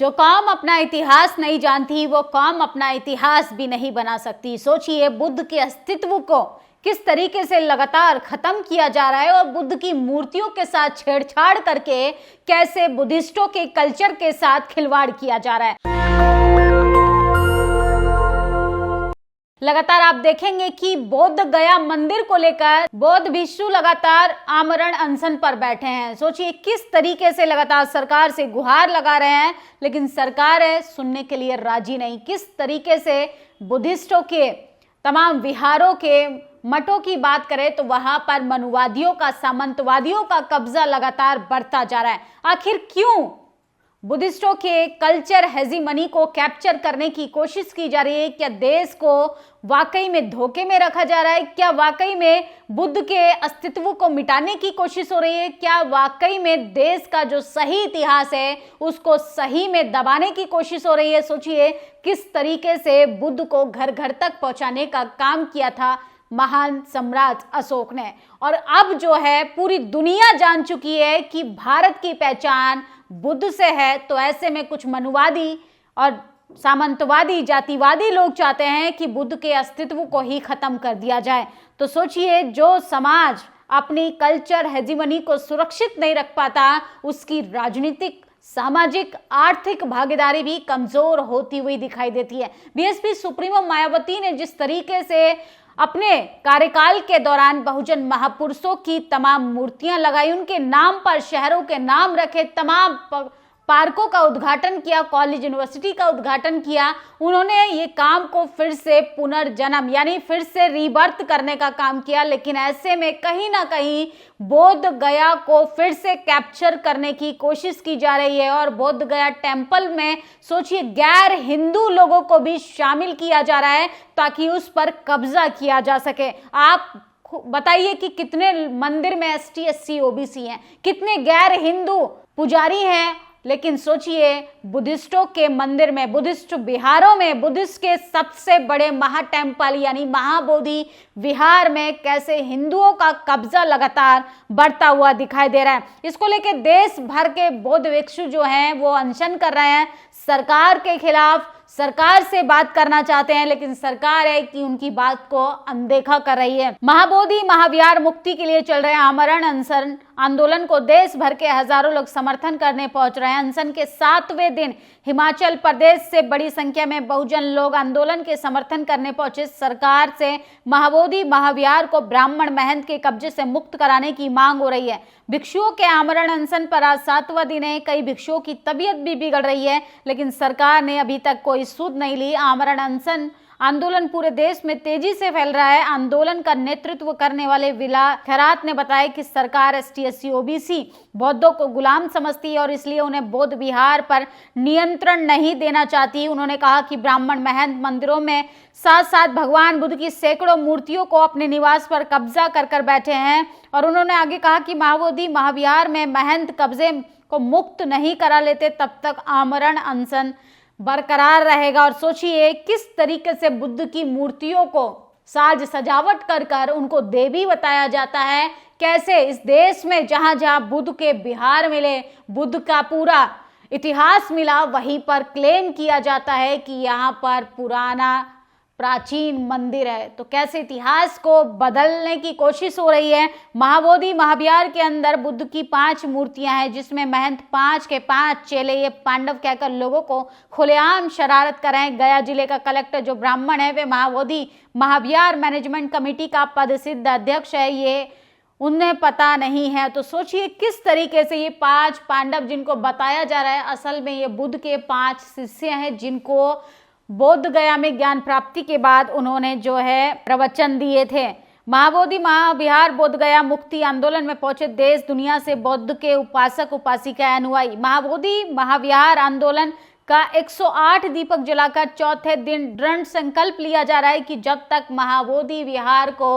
जो कौम अपना इतिहास नहीं जानती वो कौम अपना इतिहास भी नहीं बना सकती। सोचिए, बुद्ध के अस्तित्व को किस तरीके से लगातार खत्म किया जा रहा है और बुद्ध की मूर्तियों के साथ छेड़छाड़ करके कैसे बुद्धिस्टों के कल्चर के साथ खिलवाड़ किया जा रहा है। लगातार आप देखेंगे कि बोध गया मंदिर को लेकर बौद्ध भिक्षु लगातार आमरण अनशन पर बैठे हैं। सोचिए किस तरीके से लगातार सरकार से गुहार लगा रहे हैं, लेकिन सरकार है सुनने के लिए राजी नहीं। किस तरीके से बुद्धिस्टों के तमाम विहारों के मठों की बात करें तो वहां पर मनुवादियों का, सामंतवादियों का कब्जा लगातार बढ़ता जा रहा है। आखिर क्यों बुद्धिस्टों के कल्चर हेजीमनी को कैप्चर करने की कोशिश की जा रही है? क्या देश को वाकई में धोखे में रखा जा रहा है? क्या वाकई में बुद्ध के अस्तित्व को मिटाने की कोशिश हो रही है? क्या वाकई में देश का जो सही इतिहास है उसको सही में दबाने की कोशिश हो रही है? सोचिए किस तरीके से बुद्ध को घर घर तक पहुंचाने का काम किया था महान सम्राट अशोक ने, और अब जो है पूरी दुनिया जान चुकी है कि भारत की पहचान बुद्ध से है। तो ऐसे में कुछ मनुवादी और सामंतवादी, जातिवादी लोग चाहते हैं कि बुद्ध के अस्तित्व को ही खत्म कर दिया जाए। तो सोचिए, जो समाज अपनी कल्चर हेजीमनी को सुरक्षित नहीं रख पाता उसकी राजनीतिक, सामाजिक, आर्थिक भागीदारी भी कमजोर होती हुई दिखाई देती है। बीएसपी सुप्रीमो मायावती ने जिस तरीके से अपने कार्यकाल के दौरान बहुजन महापुरुषों की तमाम मूर्तियां लगाई, उनके नाम पर शहरों के नाम रखे, तमाम पार्कों का उद्घाटन किया, कॉलेज यूनिवर्सिटी का उद्घाटन किया, उन्होंने ये काम को फिर से पुनर्जन्म यानी फिर से रीबर्थ करने का काम किया। लेकिन ऐसे में कहीं ना कहीं बोध गया को फिर से कैप्चर करने की कोशिश की जा रही है और बोध गया टेम्पल में सोचिए गैर हिंदू लोगों को भी शामिल किया जा रहा है ताकि उस पर कब्जा किया जा सके। आप बताइए कि कितने मंदिर में एसटी, एससी, ओबीसी हैं, कितने गैर हिंदू पुजारी हैं, लेकिन सोचिए बुद्धिस्टों के मंदिर में, बुद्धिस्ट विहारों में, बुद्धिस्ट के सबसे बड़े महाटेम्पल यानी महाबोधि विहार में कैसे हिंदुओं का कब्जा लगातार बढ़ता हुआ दिखाई दे रहा है। इसको लेके देश भर के बौद्ध भिक्षु जो हैं वो अनशन कर रहे हैं सरकार के खिलाफ, सरकार से बात करना चाहते हैं, लेकिन सरकार है कि उनकी बात को अनदेखा कर रही है। महाबोधि महाविहार मुक्ति के लिए चल रहे आमरण अनशन आंदोलन को देश भर के हजारों लोग समर्थन करने पहुंच रहे हैं। अनशन के 7वें दिन हिमाचल प्रदेश से बड़ी संख्या में बहुजन लोग आंदोलन के समर्थन करने पहुंचे। सरकार से महाबोधि महाविहार को ब्राह्मण महंत के कब्जे से मुक्त कराने की मांग हो रही है। भिक्षुओं के आमरण अनशन पर आज 7वां दिन है। कई भिक्षुओं की तबीयत भी बिगड़ रही है, लेकिन सरकार ने अभी तक कोई सुध नहीं ली। आमरण अनशन आंदोलन पूरे देश में तेजी से फैल रहा है। आंदोलन का नेतृत्व करने वाले विला खैरात ने बताया कि सरकार एसटी, एससी, ओबीसी बौद्धों को गुलाम समझती है और इसलिए उन्हें बौद्ध विहार पर नियंत्रण नहीं देना चाहती। उन्होंने कहा कि ब्राह्मण महंत मंदिरों में साथ साथ भगवान बुद्ध की सैकड़ों मूर्तियों को अपने निवास पर कब्जा कर बैठे हैं। और उन्होंने आगे कहा कि महाबोधि महाविहार में महंत कब्जे को मुक्त नहीं करा लेते तब तक आमरण अनशन बरकरार रहेगा। और सोचिए किस तरीके से बुद्ध की मूर्तियों को साज सजावट कर उनको देवी बताया जाता है। कैसे इस देश में जहां जहां बुद्ध के विहार मिले, बुद्ध का पूरा इतिहास मिला, वहीं पर क्लेम किया जाता है कि यहाँ पर पुराना प्राचीन मंदिर है। तो कैसे इतिहास को बदलने की कोशिश हो रही है। महाबोधि महाविहार के अंदर बुद्ध की 5 मूर्तियां हैं, जिसमें महंत 5 के 5 चेले ये पांडव कहकर लोगों को खुलेआम शरारत कर रहे हैं। गया जिले का कलेक्टर जो ब्राह्मण है वे महाबोधि महाविहार मैनेजमेंट कमेटी का पदसिद्ध अध्यक्ष है, ये उन्हें पता नहीं है। तो सोचिए किस तरीके से ये 5 पांडव जिनको बताया जा रहा है असल में ये बुद्ध के 5 शिष्य हैं, जिनको बोध गया में ज्ञान प्राप्ति के बाद उन्होंने जो है प्रवचन दिए थे। महाबोधि महाविहार बोध गया मुक्ति आंदोलन में पहुंचे देश दुनिया से बौद्ध के उपासक उपासिका अनुयायी। महाबोधि महाविहार आंदोलन का 108 दीपक जलाकर चौथे दिन दृढ़ संकल्प लिया जा रहा है कि जब तक महाबोधि विहार को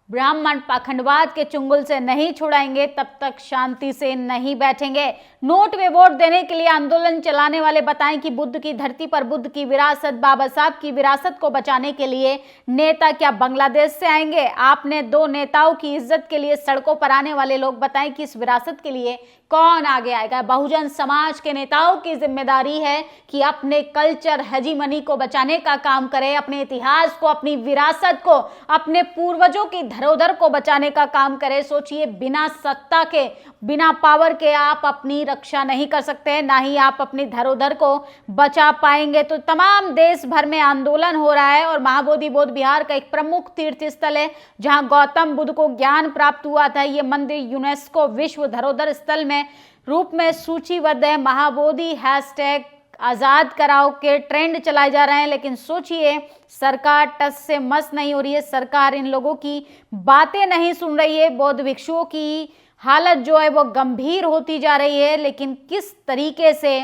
ब्राह्मण पाखंडवाद के चुंगल से नहीं छुड़ाएंगे तब तक शांति से नहीं बैठेंगे। नोट में वोट देने के लिए आंदोलन चलाने वाले बताएं कि बुद्ध की धरती पर बुद्ध की विरासत, बाबा साहब की विरासत को बचाने के लिए नेता क्या बांग्लादेश से आएंगे? आपने दो नेताओं की इज्जत के लिए सड़कों पर आने वाले लोग बताएं कि इस विरासत के लिए कौन आगे आएगा? बहुजन समाज के नेताओं की जिम्मेदारी है कि अपने कल्चर हेजीमनी को बचाने का काम करें, अपने इतिहास को, अपनी विरासत को, अपने पूर्वजों की धरोहर को बचाने का काम करें। सोचिए, बिना सत्ता के, बिना पावर के आप अपनी रक्षा नहीं कर सकते, ना ही आप अपनी धरोहर को बचा पाएंगे। तो तमाम देश भर में आंदोलन हो रहा है और महाबोधि बौद्ध विहार का एक प्रमुख तीर्थ स्थल है जहां गौतम बुद्ध को ज्ञान प्राप्त हुआ था। ये मंदिर यूनेस्को विश्व धरोहर स्थल में रूप में सूचीबद्ध है। महाबोधि हैशटैग आजाद कराओ के ट्रेंड चलाए जा रहे हैं, लेकिन सोचिए सरकार टस से मस नहीं हो रही है। सरकार इन लोगों की बातें नहीं सुन रही है। बौद्ध भिक्षुओं की हालत जो है वो गंभीर होती जा रही है, लेकिन किस तरीके से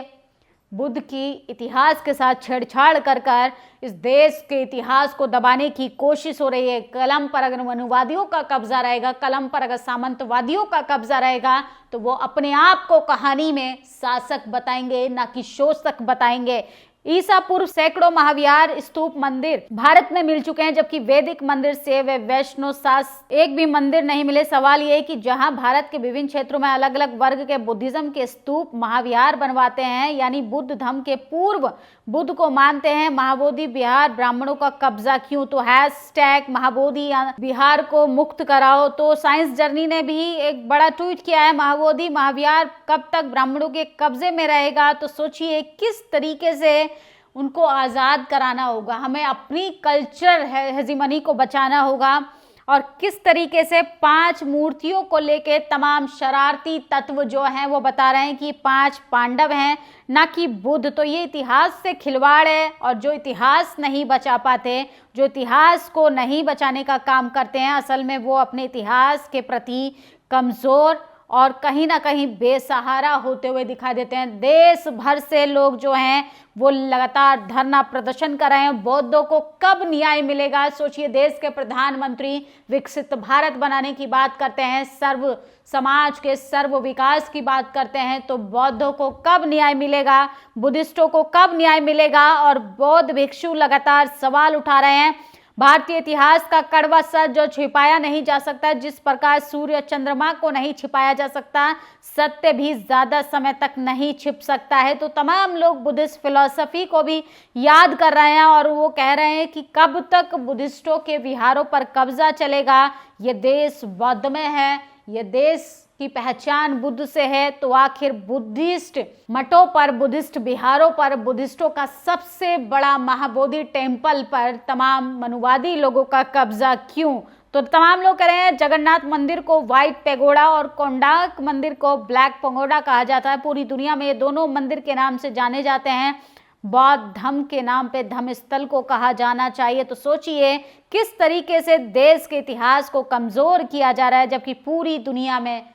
बुद्ध की इतिहास के साथ छेड़छाड़ कर कर इस देश के इतिहास को दबाने की कोशिश हो रही है। कलम पर अगर मनुवादियों का कब्जा रहेगा, कलम पर अगर सामंतवादियों का कब्जा रहेगा, तो वो अपने आप को कहानी में शासक बताएंगे, ना कि शोषक बताएंगे। ईसा पूर्व सैकड़ों महाविहार, स्तूप, मंदिर भारत में मिल चुके हैं, जबकि वैदिक मंदिर से वे वैष्णव शास्त्र एक भी मंदिर नहीं मिले। सवाल ये है कि जहां भारत के विभिन्न क्षेत्रों में अलग अलग वर्ग के बुद्धिज्म के स्तूप, महाविहार बनवाते हैं, यानी बुद्ध धर्म के पूर्व बुद्ध को मानते हैं, महाबोधि विहार ब्राह्मणों का कब्जा क्यों? तो हैशटैग महाबोधि विहार को मुक्त कराओ। तो साइंस जर्नी ने भी एक बड़ा ट्वीट किया है, महाबोधि महाविहार कब तक ब्राह्मणों के कब्जे में रहेगा? तो सोचिए किस तरीके से उनको आज़ाद कराना होगा। हमें अपनी कल्चर हेजीमनी को बचाना होगा और किस तरीके से 5 मूर्तियों को लेके तमाम शरारती तत्व जो हैं वो बता रहे हैं कि 5 पांडव हैं, ना कि बुद्ध। तो ये इतिहास से खिलवाड़ है और जो इतिहास नहीं बचा पाते, जो इतिहास को नहीं बचाने का काम करते हैं, असल में वो अपने इतिहास के प्रति कमज़ोर और कहीं ना कहीं बेसहारा होते हुए दिखाई देते हैं। देश भर से लोग जो हैं वो लगातार धरना प्रदर्शन कर रहे हैं। बौद्धों को कब न्याय मिलेगा? सोचिए, देश के प्रधानमंत्री विकसित भारत बनाने की बात करते हैं, सर्व समाज के सर्व विकास की बात करते हैं, तो बौद्धों को कब न्याय मिलेगा? बुद्धिस्टों को कब न्याय मिलेगा? और बौद्ध भिक्षु लगातार सवाल उठा रहे हैं। भारतीय इतिहास का कड़वा सच जो छिपाया नहीं जा सकता, जिस प्रकार सूर्य चंद्रमा को नहीं छिपाया जा सकता, सत्य भी ज्यादा समय तक नहीं छिप सकता है। तो तमाम लोग बुद्धिस्ट फिलॉसफी को भी याद कर रहे हैं और वो कह रहे हैं कि कब तक बुद्धिस्टों के विहारों पर कब्जा चलेगा? ये देश बौद्ध में है, ये देश की पहचान बुद्ध से है, तो आखिर बुद्धिस्ट मठों पर, बुद्धिस्ट विहारों पर, बुद्धिस्टों का सबसे बड़ा महाबोधि टेम्पल पर तमाम मनुवादी लोगों का कब्जा क्यों? तो तमाम लोग कह रहे हैं जगन्नाथ मंदिर को व्हाइट पैगोडा और कोणार्क मंदिर को ब्लैक पैगोडा कहा जाता है। पूरी दुनिया में ये दोनों मंदिर के नाम से जाने जाते हैं। बौद्ध धम्म के नाम पे धम्म स्थल को कहा जाना चाहिए। तो सोचिए किस तरीके से देश के इतिहास को कमजोर किया जा रहा है, जबकि पूरी दुनिया में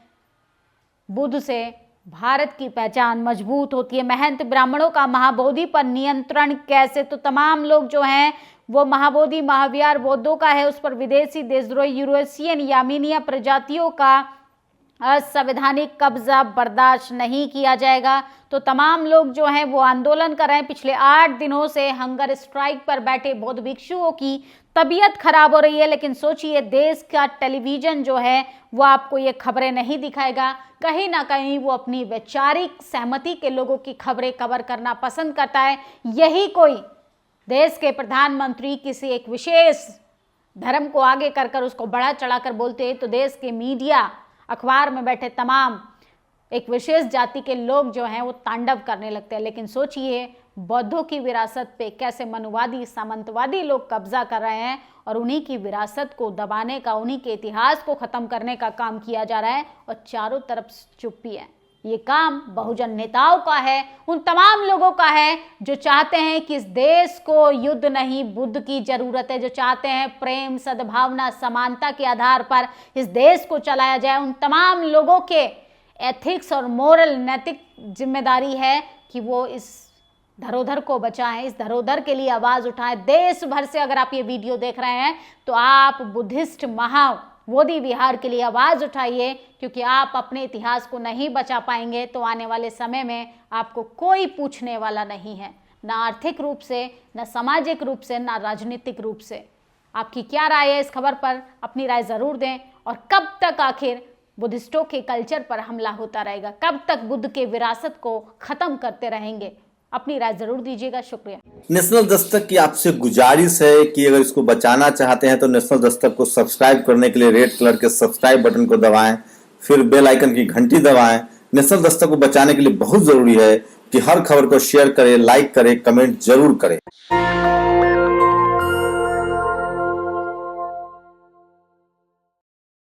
बुद्ध से भारत की पहचान मजबूत होती है। महंत ब्राह्मणों का महाबोधि पर नियंत्रण कैसे? तो तमाम लोग जो हैं वो महाबोधि महाविहार बौद्धों का है, उस पर विदेशी देशद्रोही यूरेशियन यामीनिया प्रजातियों का असंवैधानिक कब्जा बर्दाश्त नहीं किया जाएगा। तो तमाम लोग जो हैं वो आंदोलन कर रहे हैं। पिछले 8 दिनों से हंगर स्ट्राइक पर बैठे बौद्ध भिक्षुओं की तबीयत खराब हो रही है, लेकिन सोचिए देश का टेलीविजन जो है वो आपको ये खबरें नहीं दिखाएगा। कहीं ना कहीं वो अपनी वैचारिक सहमति के लोगों की खबरें कवर करना पसंद करता है। यही कोई देश के प्रधानमंत्री किसी एक विशेष धर्म को आगे कर कर उसको बढ़ा चढ़ाकर बोलते हैं, तो देश के मीडिया, अखबार में बैठे तमाम एक विशेष जाति के लोग जो हैं वो तांडव करने लगते हैं। लेकिन सोचिए बौद्धों की विरासत पे कैसे मनुवादी, सामंतवादी लोग कब्जा कर रहे हैं और उन्हीं की विरासत को दबाने का, उन्हीं के इतिहास को खत्म करने का काम किया जा रहा है और चारों तरफ चुप्पी है। ये काम बहुजन नेताओं का है, उन तमाम लोगों का है जो चाहते हैं कि इस देश को युद्ध नहीं, बुद्ध की जरूरत है, जो चाहते हैं प्रेम, सद्भावना, समानता के आधार पर इस देश को चलाया जाए। उन तमाम लोगों के एथिक्स और मोरल, नैतिक जिम्मेदारी है कि वो इस धरोहर को बचाएं, इस धरोहर के लिए आवाज उठाएं। देश भर से अगर आप ये वीडियो देख रहे हैं तो आप बुद्धिस्ट मोदी विहार के लिए आवाज उठाइए, क्योंकि आप अपने इतिहास को नहीं बचा पाएंगे तो आने वाले समय में आपको कोई पूछने वाला नहीं है, ना आर्थिक रूप से, ना सामाजिक रूप से, ना राजनीतिक रूप से। आपकी क्या राय है इस खबर पर? अपनी राय जरूर दें। और कब तक आखिर बुद्धिस्टों के कल्चर पर हमला होता रहेगा? कब तक बुद्ध के विरासत को खत्म करते रहेंगे? अपनी राय जरूर दीजिएगा। शुक्रिया। नेशनल दस्तक की आपसे गुजारिश है कि अगर इसको बचाना चाहते हैं तो नेशनल दस्तक को सब्सक्राइब करने के लिए रेड कलर के सब्सक्राइब बटन को दबाएं, फिर बेल आइकन की घंटी दबाएं। नेशनल दस्तक को बचाने के लिए बहुत जरूरी है कि हर खबर को शेयर करें, लाइक करें, कमेंट जरूर करें।